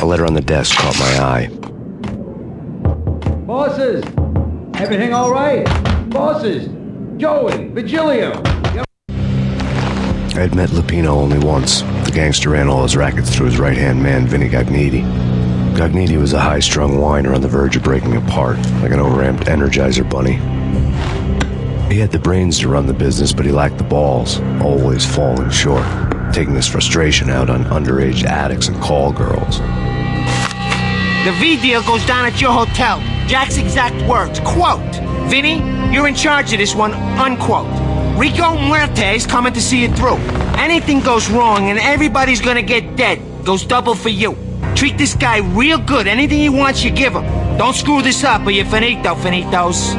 A letter on the desk caught my eye. Bosses! Everything all right? Bosses! Joey! Vigilio! I had met Lupino only once. The gangster ran all his rackets through his right-hand man, Vinnie Gognitti. Gognitti was a high-strung whiner on the verge of breaking apart, like an overamped Energizer bunny. He had the brains to run the business, but he lacked the balls, always falling short, taking his frustration out on underage addicts and call girls. The V deal goes down at your hotel. Jack's exact words, quote, "Vinny, you're in charge of this one," unquote. Rico Muerte is coming to see it through. Anything goes wrong and everybody's gonna get dead. Goes double for you. Treat this guy real good. Anything he wants, you give him. Don't screw this up or you're finito, finitos.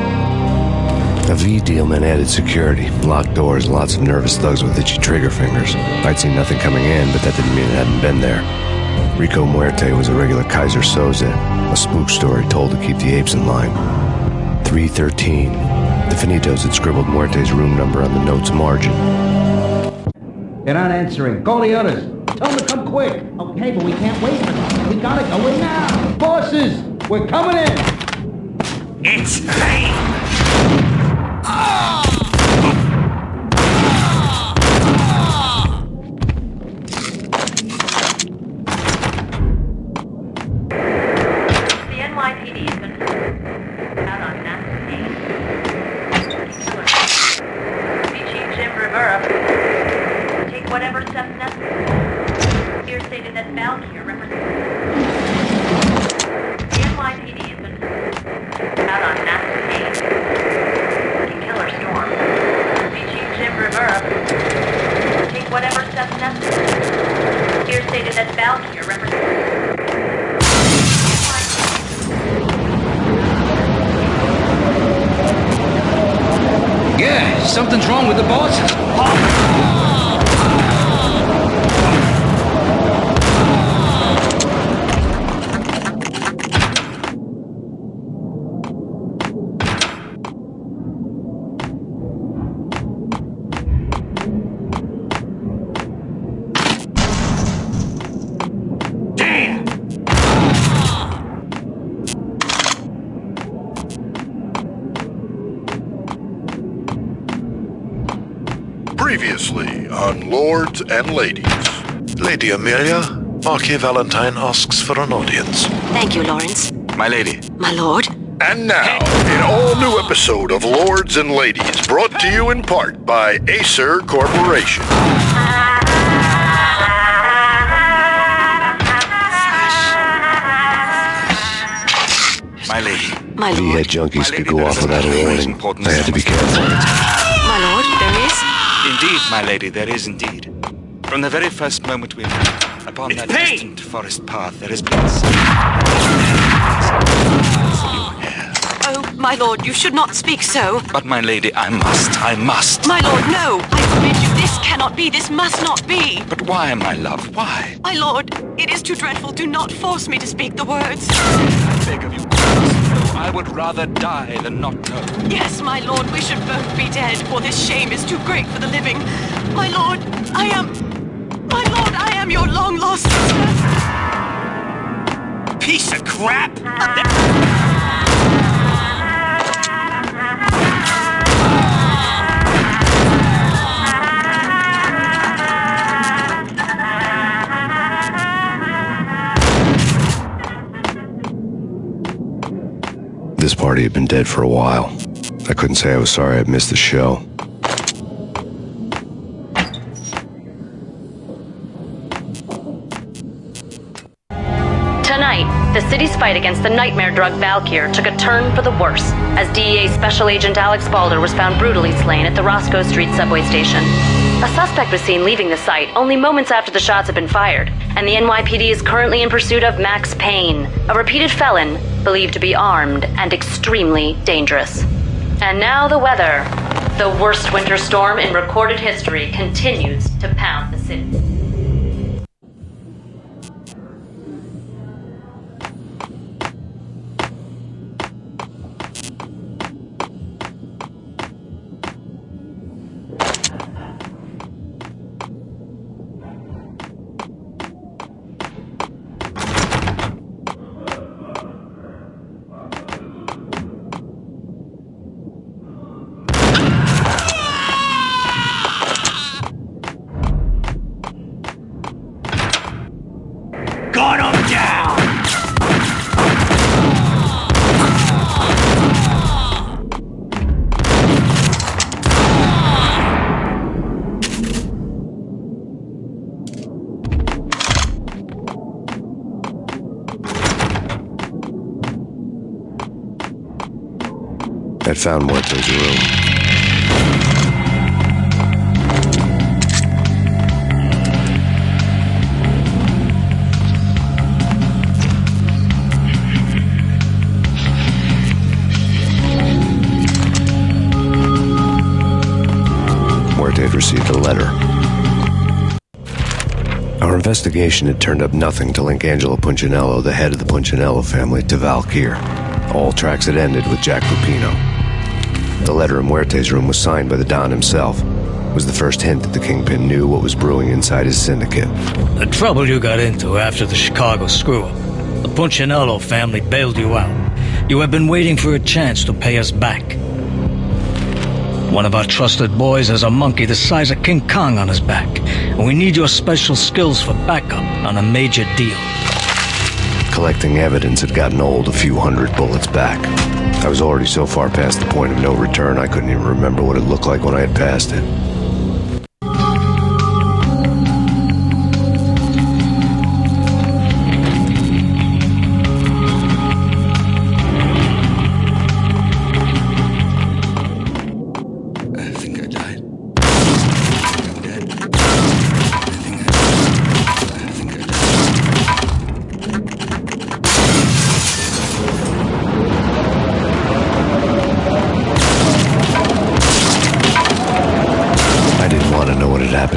A V deal meant added security, locked doors, and lots of nervous thugs with itchy trigger fingers. I'd seen nothing coming in, but that didn't mean it hadn't been there. Rico Muerte was a regular Kaiser Soze, a spook story told to keep the apes in line. 313. The Finitos had scribbled Muerte's room number on the note's margin. They're not answering. Call the others. Tell them to come quick. Okay, but we can't wait for them. We gotta go in now. Bosses, we're coming in. It's Payne. Yeah, something's wrong with the bosses. Previously on Lords and Ladies. Lady Amelia, Marquis Valentine asks for an audience. Thank you, Lawrence. My lady. My lord. And now, an all-new episode of Lords and Ladies, brought to you in part by Acer Corporation. My lady. My V lord. had junkies My could lady, go there off is without a something warning. important I had to be that must careful. My lord, there is? Indeed, my lady, there is indeed. From the very first moment we met, upon that Payne! distant forest path, there has been Oh, my lord, you should not speak so. But my lady, I must. My lord, no. I forbid you. This cannot be. This must not be. But why, my love, why? My lord, it is too dreadful. Do not force me to speak the words. I beg of you, no, I would rather die than not know. Yes, my lord, we should both be dead, for this shame is too great for the living. My lord, I am your long-lost sister. Piece of crap! This party had been dead for a while. I couldn't say I was sorry I'd missed the show. Tonight, the city's fight against the nightmare drug Valkyr took a turn for the worse, as DEA Special Agent Alex Balder was found brutally slain at the Roscoe Street subway station. A suspect was seen leaving the site only moments after the shots had been fired, and the NYPD is currently in pursuit of Max Payne, a repeated felon believed to be armed and extremely dangerous. And now the weather. The worst winter storm in recorded history continues to pound the city. Gun him down! I'd found Muerte's room. Muerte had received a letter. Our investigation had turned up nothing to link Angelo Punchinello, the head of the Punchinello family, to Valkyr. All tracks had ended with Jack Lupino. The letter in Muerte's room was signed by the Don himself. It was the first hint that the Kingpin knew what was brewing inside his syndicate. The trouble you got into after the Chicago screw-up. The Punchinello family bailed you out. You have been waiting for a chance to pay us back. One of our trusted boys has a monkey the size of King Kong on his back, and we need your special skills for backup on a major deal. Collecting evidence had gotten old a few hundred bullets back. I was already so far past the point of no return, I couldn't even remember what it looked like when I had passed it.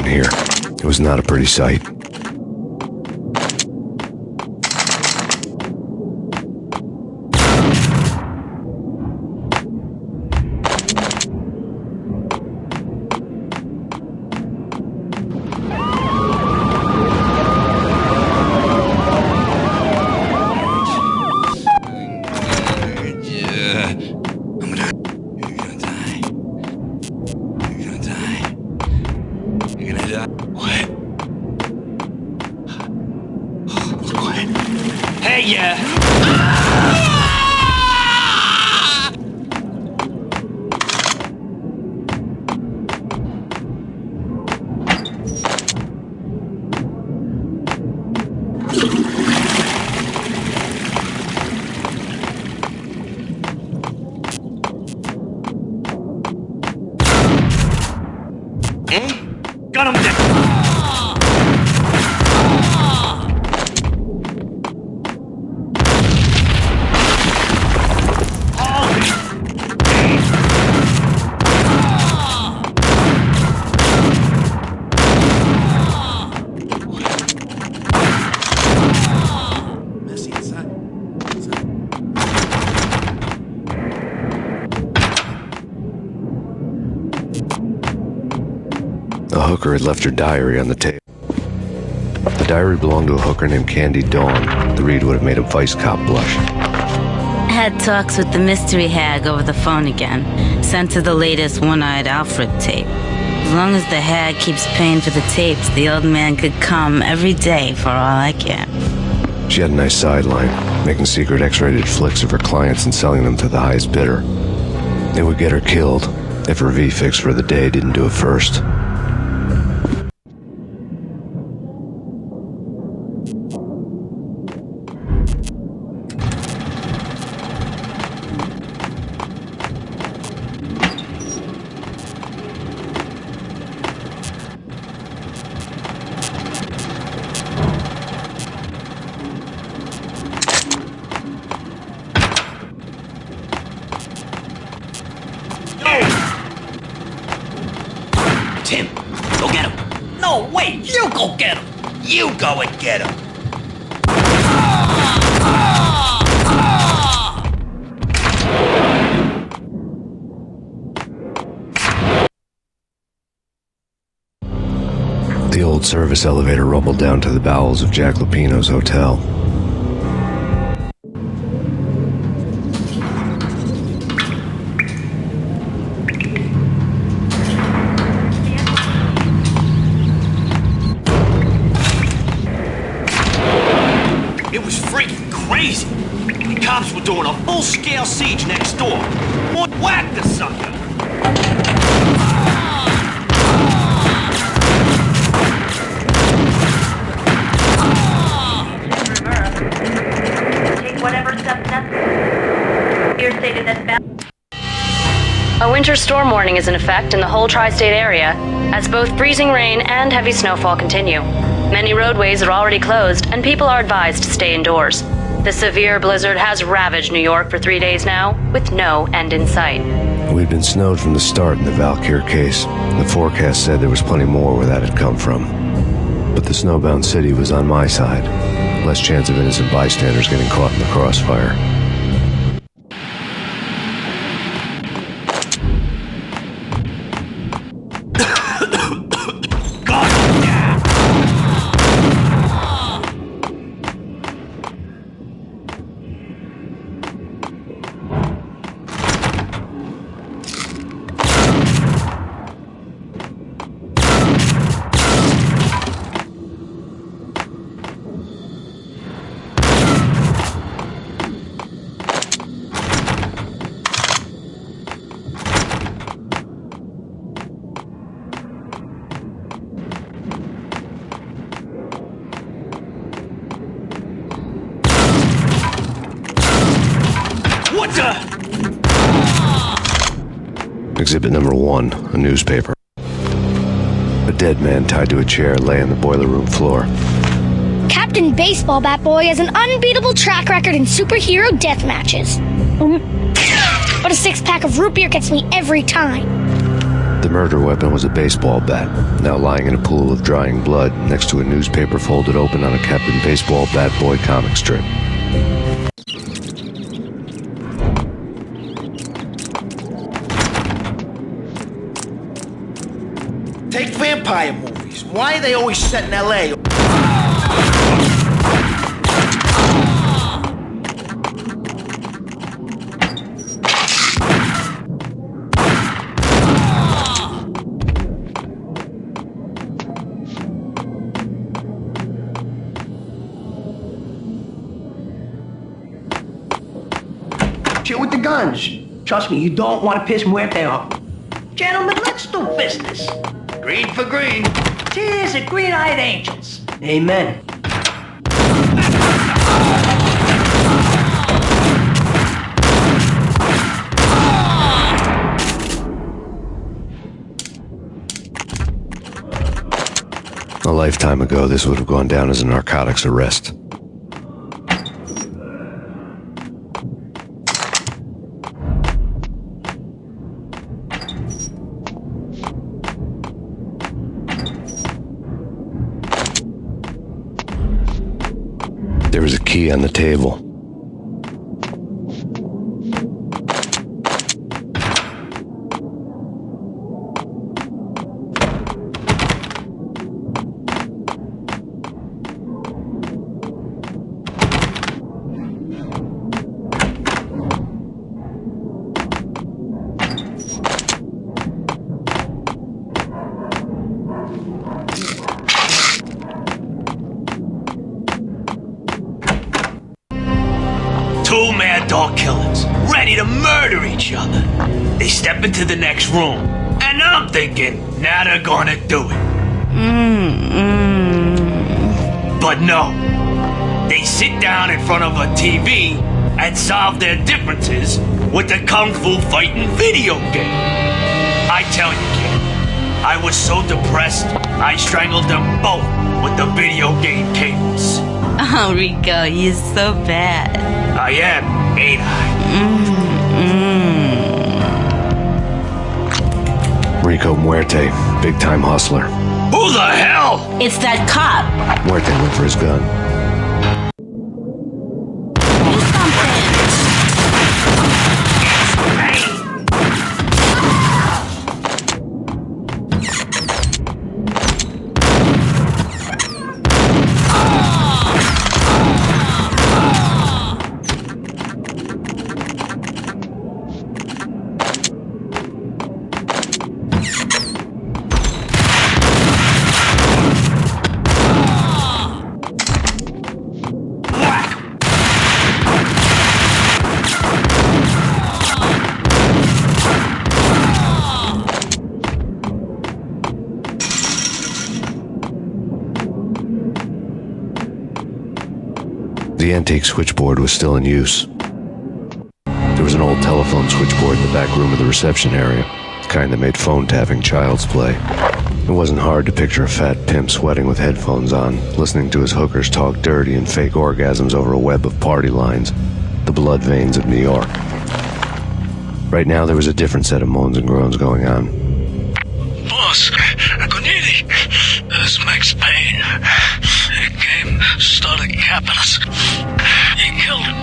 Here. It was not a pretty sight. Got him down! The hooker had left her diary on the table. The diary belonged to a hooker named Candy Dawn. The read would have made a vice cop blush. Had talks with the mystery hag over the phone again. Sent her the latest One-Eyed Alfred tape. As long as the hag keeps paying for the tapes, the old man could come every day for all I care. She had a nice sideline, making secret X-rated flicks of her clients and selling them to the highest bidder. It would get her killed if her V-fix for the day didn't do it first. Tim, go get him. No, wait, you go get him. You go and get him. The old service elevator rumbled down to the bowels of Jack Lupino's hotel. It was freaking crazy. The cops were doing a full-scale siege next door. Whack the sucker! Take whatever steps necessary. Here stated that a winter storm warning is in effect in the whole tri-state area, as both freezing rain and heavy snowfall continue. Many roadways are already closed, and people are advised to stay indoors. The severe blizzard has ravaged New York for 3 days now, with no end in sight. We'd been snowed from the start in the Valkyr case. The forecast said there was plenty more where that had come from. But the snowbound city was on my side. Less chance of innocent bystanders getting caught in the crossfire. Exhibit number 1, a newspaper. A dead man tied to a chair lay on the boiler room floor. Captain Baseball Bat Boy has an unbeatable track record in superhero death matches. But a 6-pack of root beer gets me every time. The murder weapon was a baseball bat, now lying in a pool of drying blood next to a newspaper folded open on a Captain Baseball Bat Boy comic strip. Take vampire movies. Why are they always set in L.A.? Shit with the guns. Trust me, you don't want to piss Muerte off. Gentlemen, let's do business. Green for green. Cheers at green-eyed angels. Amen. A lifetime ago, this would have gone down as a narcotics arrest. There was a key on the table. Two mad dog killers, ready to murder each other. They step into the next room, and I'm thinking, now they're gonna do it. But no, they sit down in front of a TV and solve their differences with the Kung Fu fighting video game. I tell you, kid, I was so depressed, I strangled them both with the video game cables. Oh, Rico, you're so bad. I am, ain't I? Rico Muerte, big-time hustler. Who the hell? It's that cop. Muerte went for his gun. Do something. The antique switchboard was still in use. There was an old telephone switchboard in the back room of the reception area, the kind that made phone tapping child's play. It wasn't hard to picture a fat pimp sweating with headphones on, listening to his hookers talk dirty and fake orgasms over a web of party lines, the blood veins of New York. Right now, there was a different set of moans and groans going on. Boss, Gognitti, this Max Payne. He came, started capping us. He killed him.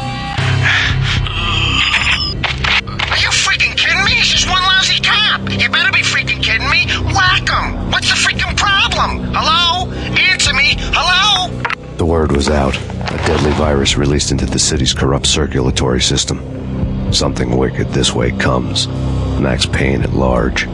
Are you freaking kidding me? He's just one lousy cop. You better be freaking kidding me. Whack him. What's the freaking problem? Hello? Answer me. Hello? The word was out. A deadly virus released into the city's corrupt circulatory system. Something wicked this way comes. Max Payne at large.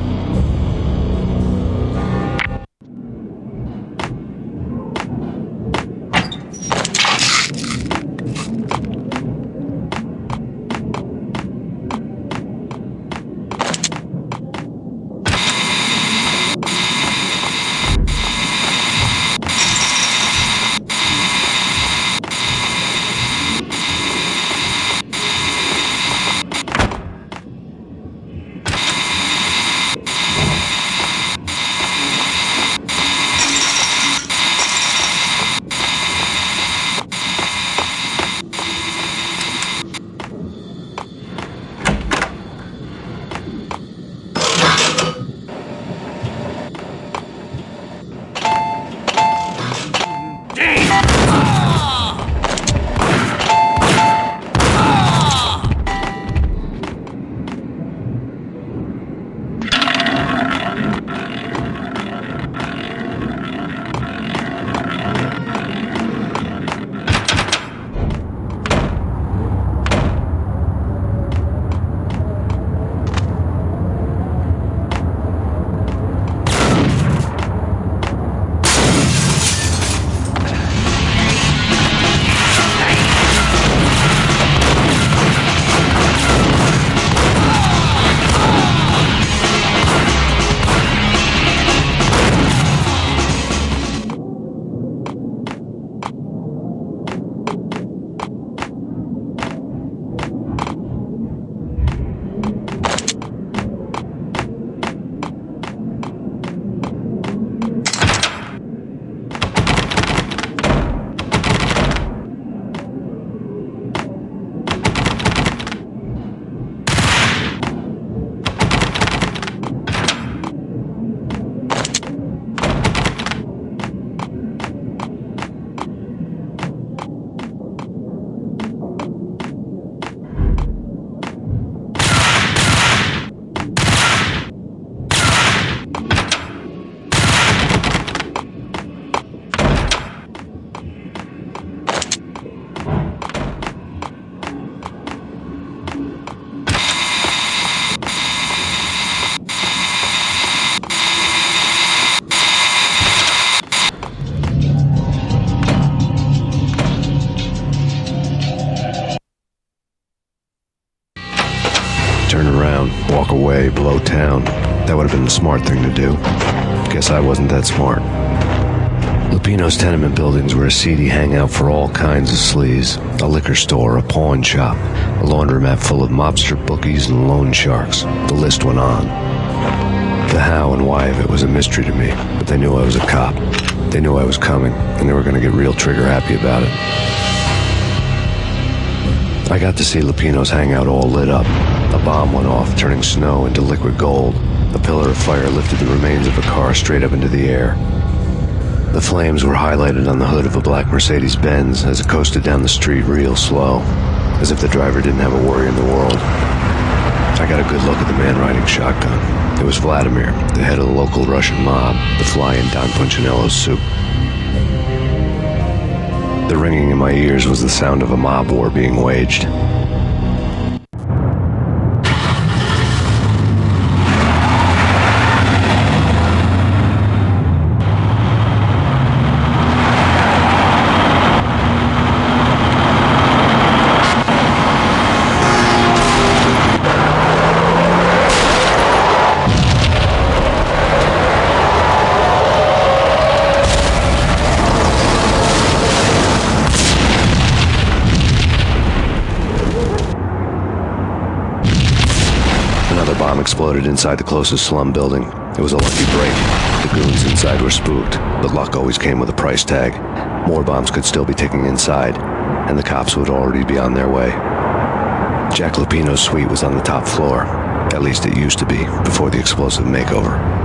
Walk away, blow town. That would have been the smart thing to do. Guess I wasn't that smart. Lupino's tenement buildings were a seedy hangout for all kinds of sleaze. A liquor store, a pawn shop, a laundromat full of mobster bookies and loan sharks. The list went on. The how and why of it was a mystery to me, but they knew I was a cop. They knew I was coming, and they were going to get real trigger happy about it. I got to see Lupino's hangout all lit up. A bomb went off, turning snow into liquid gold. A pillar of fire lifted the remains of a car straight up into the air. The flames were highlighted on the hood of a black Mercedes-Benz as it coasted down the street real slow, as if the driver didn't have a worry in the world. I got a good look at the man riding shotgun. It was Vladimir, the head of the local Russian mob, the fly in Don Punchinello's soup. The ringing in my ears was the sound of a mob war being waged. exploded inside the closest slum building. It was a lucky break. The goons inside were spooked, but luck always came with a price tag. More bombs could still be ticking inside, and the cops would already be on their way. Jack Lupino's suite was on the top floor. At least it used to be, before the explosive makeover.